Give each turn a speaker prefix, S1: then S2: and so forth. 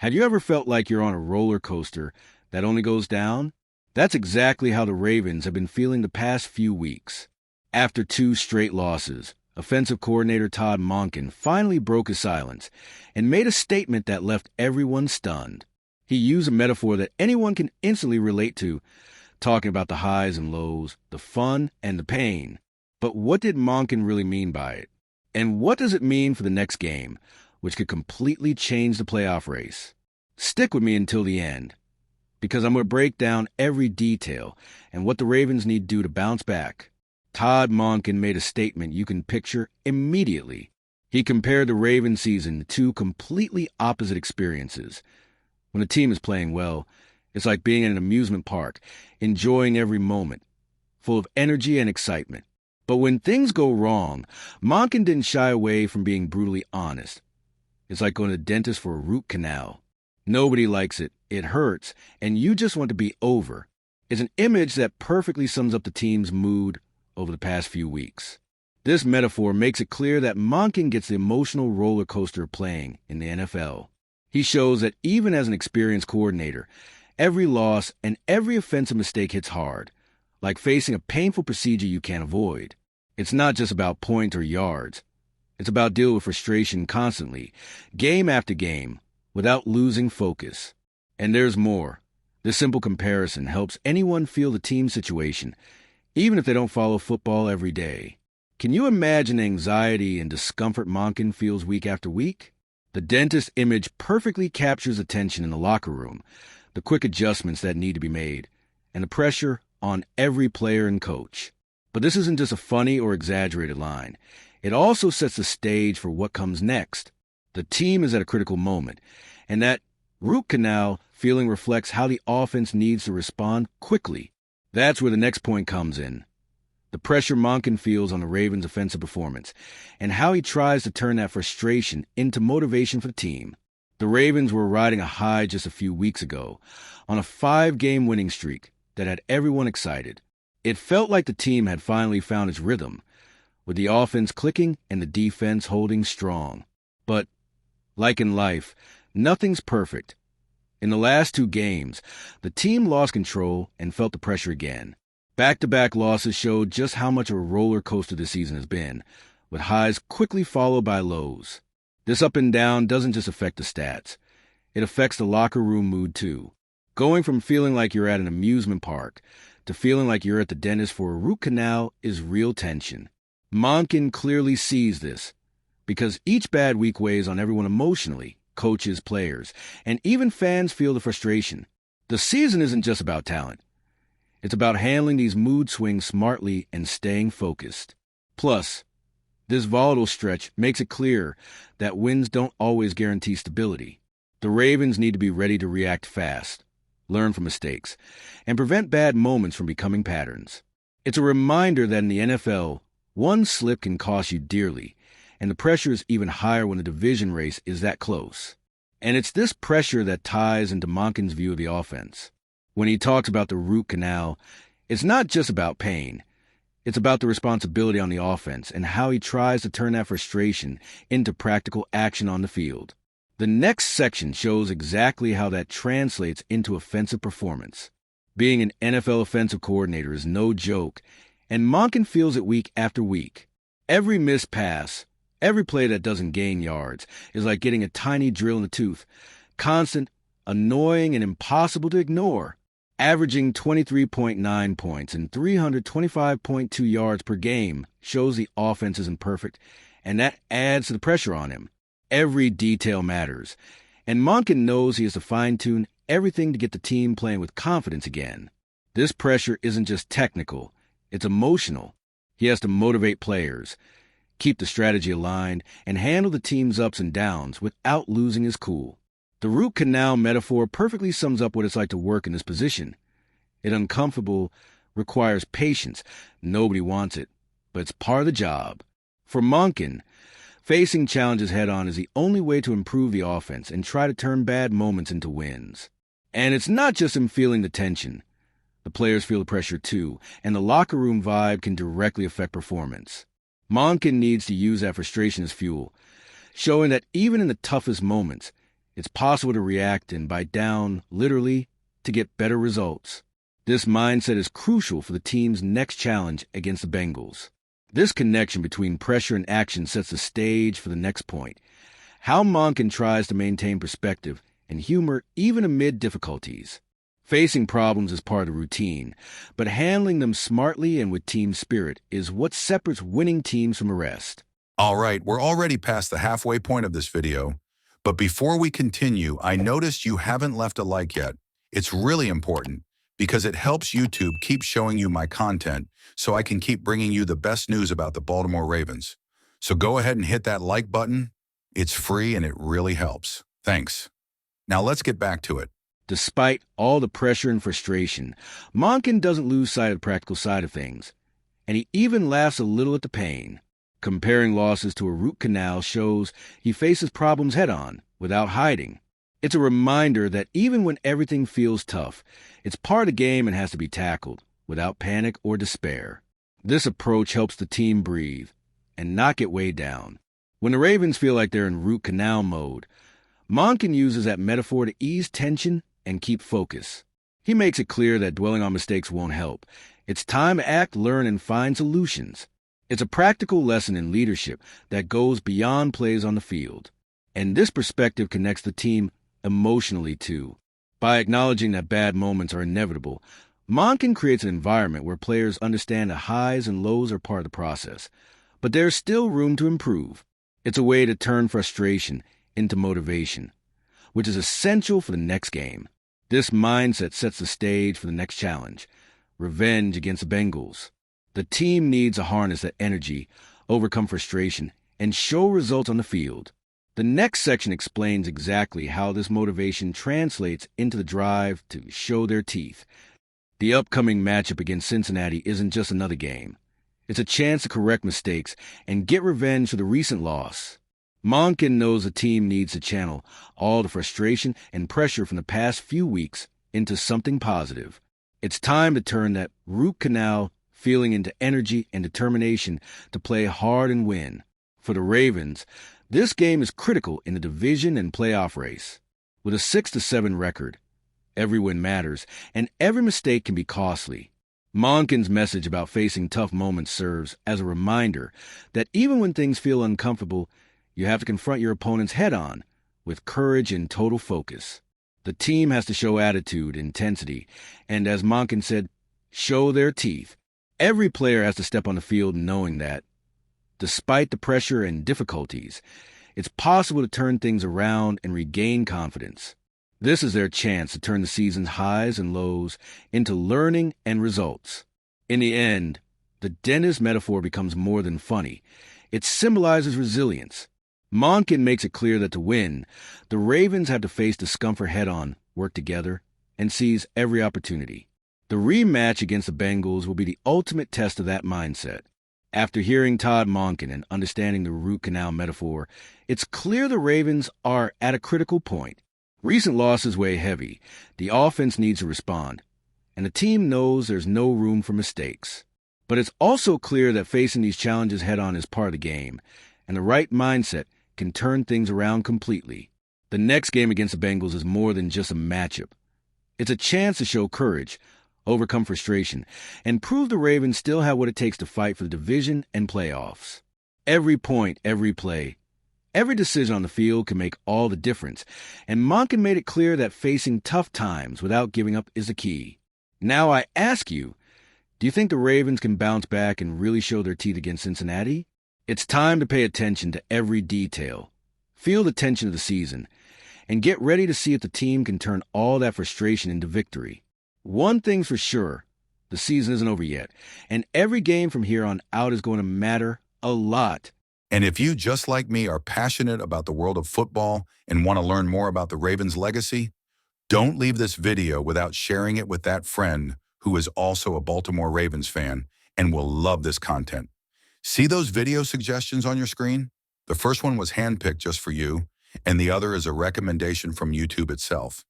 S1: Have you ever felt like you're on a roller coaster that only goes down? That's exactly how the Ravens have been feeling the past few weeks. After 2 straight losses, offensive coordinator Todd Monken finally broke his silence and made a statement that left everyone stunned. He used a metaphor that anyone can instantly relate to, talking about the highs and lows, the fun and the pain. But what did Monken really mean by it? And what does it mean for the next game, which could completely change the playoff race? Stick with me until the end, because I'm going to break down every detail and what the Ravens need to do to bounce back. Todd Monken made a statement you can picture immediately. He compared the Ravens season to 2 completely opposite experiences. When a team is playing well, it's like being in an amusement park, enjoying every moment, full of energy and excitement. But when things go wrong, Monken didn't shy away from being brutally honest. It's like going to the dentist for a root canal. Nobody likes it, it hurts, and you just want to be over. It's an image that perfectly sums up the team's mood over the past few weeks. This metaphor makes it clear that Monken gets the emotional roller coaster of playing in the NFL. He shows that even as an experienced coordinator, every loss and every offensive mistake hits hard, like facing a painful procedure you can't avoid. It's not just about points or yards. It's about dealing with frustration constantly, game after game, without losing focus. And there's more. This simple comparison helps anyone feel the team situation, even if they don't follow football every day. Can you imagine the anxiety and discomfort Monken feels week after week? The dentist image perfectly captures the tension in the locker room, the quick adjustments that need to be made, and the pressure on every player and coach. But this isn't just a funny or exaggerated line. It also sets the stage for what comes next. The team is at a critical moment, and that root canal feeling reflects how the offense needs to respond quickly. That's where the next point comes in. The pressure Monken feels on the Ravens' offensive performance, and how he tries to turn that frustration into motivation for the team. The Ravens were riding a high just a few weeks ago, on a 5-game winning streak that had everyone excited. It felt like the team had finally found its rhythm, with the offense clicking and the defense holding strong. But, like in life, nothing's perfect. In the last 2 games, the team lost control and felt the pressure again. Back-to-back losses showed just how much of a roller coaster this season has been, with highs quickly followed by lows. This up and down doesn't just affect the stats. It affects the locker room mood too. Going from feeling like you're at an amusement park to feeling like you're at the dentist for a root canal is real tension. Monken clearly sees this, because each bad week weighs on everyone emotionally. Coaches, players, and even fans feel the frustration. The season isn't just about talent. It's about handling these mood swings smartly and staying focused. Plus, this volatile stretch makes it clear that wins don't always guarantee stability. The Ravens need to be ready to react fast, learn from mistakes, and prevent bad moments from becoming patterns. It's a reminder that in the NFL, one slip can cost you dearly, and the pressure is even higher when the division race is that close. And it's this pressure that ties into Monken's view of the offense. When he talks about the root canal, it's not just about pain. It's about the responsibility on the offense and how he tries to turn that frustration into practical action on the field. The next section shows exactly how that translates into offensive performance. Being an NFL offensive coordinator is no joke, and Monken feels it week after week. Every missed pass, every play that doesn't gain yards is like getting a tiny drill in the tooth. Constant, annoying, and impossible to ignore. Averaging 23.9 points and 325.2 yards per game shows the offense isn't perfect, and that adds to the pressure on him. Every detail matters, and Monken knows he has to fine-tune everything to get the team playing with confidence again. This pressure isn't just technical, it's emotional. He has to motivate players, keep the strategy aligned, and handle the team's ups and downs without losing his cool. The root canal metaphor perfectly sums up what it's like to work in this position. It's uncomfortable, requires patience. Nobody wants it, but it's part of the job. For Monken, facing challenges head-on is the only way to improve the offense and try to turn bad moments into wins. And it's not just him feeling the tension. The players feel the pressure too, and the locker room vibe can directly affect performance. Monken needs to use that frustration as fuel, showing that even in the toughest moments, It's possible to react and bite down, literally, to get better results. This mindset is crucial for the team's next challenge against the Bengals. This connection between pressure and action sets the stage for the next point. How Monken tries to maintain perspective and humor even amid difficulties. Facing problems is part of the routine, but handling them smartly and with team spirit is what separates winning teams from the rest.
S2: All right, we're already past the halfway point of this video, but before we continue, I noticed you haven't left a like yet. It's really important because it helps YouTube keep showing you my content so I can keep bringing you the best news about the Baltimore Ravens. So go ahead and hit that like button. It's free and it really helps. Thanks. Now let's get back to it.
S1: Despite all the pressure and frustration, Monken doesn't lose sight of the practical side of things, and he even laughs a little at the pain. Comparing losses to a root canal shows he faces problems head-on, without hiding. It's a reminder that even when everything feels tough, it's part of the game and has to be tackled, without panic or despair. This approach helps the team breathe and not get weighed down. When the Ravens feel like they're in root canal mode, Monken uses that metaphor to ease tension and keep focus. He makes it clear that dwelling on mistakes won't help. It's time to act, learn, and find solutions. It's a practical lesson in leadership that goes beyond plays on the field. And this perspective connects the team emotionally, too. By acknowledging that bad moments are inevitable, Monken creates an environment where players understand that highs and lows are part of the process. But there's still room to improve. It's a way to turn frustration into motivation, which is essential for the next game. This mindset sets the stage for the next challenge, revenge against the Bengals. The team needs to harness that energy, overcome frustration, and show results on the field. The next section explains exactly how this motivation translates into the drive to show their teeth. The upcoming matchup against Cincinnati isn't just another game. It's a chance to correct mistakes and get revenge for the recent loss. Monken knows the team needs to channel all the frustration and pressure from the past few weeks into something positive. It's time to turn that root canal feeling into energy and determination to play hard and win. For the Ravens, this game is critical in the division and playoff race. With a 6-7 record, every win matters, and every mistake can be costly. Monken's message about facing tough moments serves as a reminder that even when things feel uncomfortable, you have to confront your opponents head-on with courage and total focus. The team has to show attitude, intensity, and as Monken said, show their teeth. Every player has to step on the field knowing that, despite the pressure and difficulties, it's possible to turn things around and regain confidence. This is their chance to turn the season's highs and lows into learning and results. In the end, the dentist metaphor becomes more than funny. It symbolizes resilience. Monken makes it clear that to win, the Ravens have to face discomfort head-on, work together, and seize every opportunity. The rematch against the Bengals will be the ultimate test of that mindset. After hearing Todd Monken and understanding the root canal metaphor, it's clear the Ravens are at a critical point. Recent losses weigh heavy. The offense needs to respond, and the team knows there's no room for mistakes. But it's also clear that facing these challenges head-on is part of the game, and the right mindset can turn things around completely. The next game against the Bengals is more than just a matchup. It's a chance to show courage, overcome frustration, and prove the Ravens still have what it takes to fight for the division and playoffs. Every point, every play, every decision on the field can make all the difference, and Monken made it clear that facing tough times without giving up is the key. Now I ask you, do you think the Ravens can bounce back and really show their teeth against Cincinnati? It's time to pay attention to every detail, feel the tension of the season, and get ready to see if the team can turn all that frustration into victory. One thing's for sure, the season isn't over yet, and every game from here on out is going to matter a lot.
S2: And if you, just like me, are passionate about the world of football and want to learn more about the Ravens' legacy, don't leave this video without sharing it with that friend who is also a Baltimore Ravens fan and will love this content. See those video suggestions on your screen? The first one was handpicked just for you, and the other is a recommendation from YouTube itself.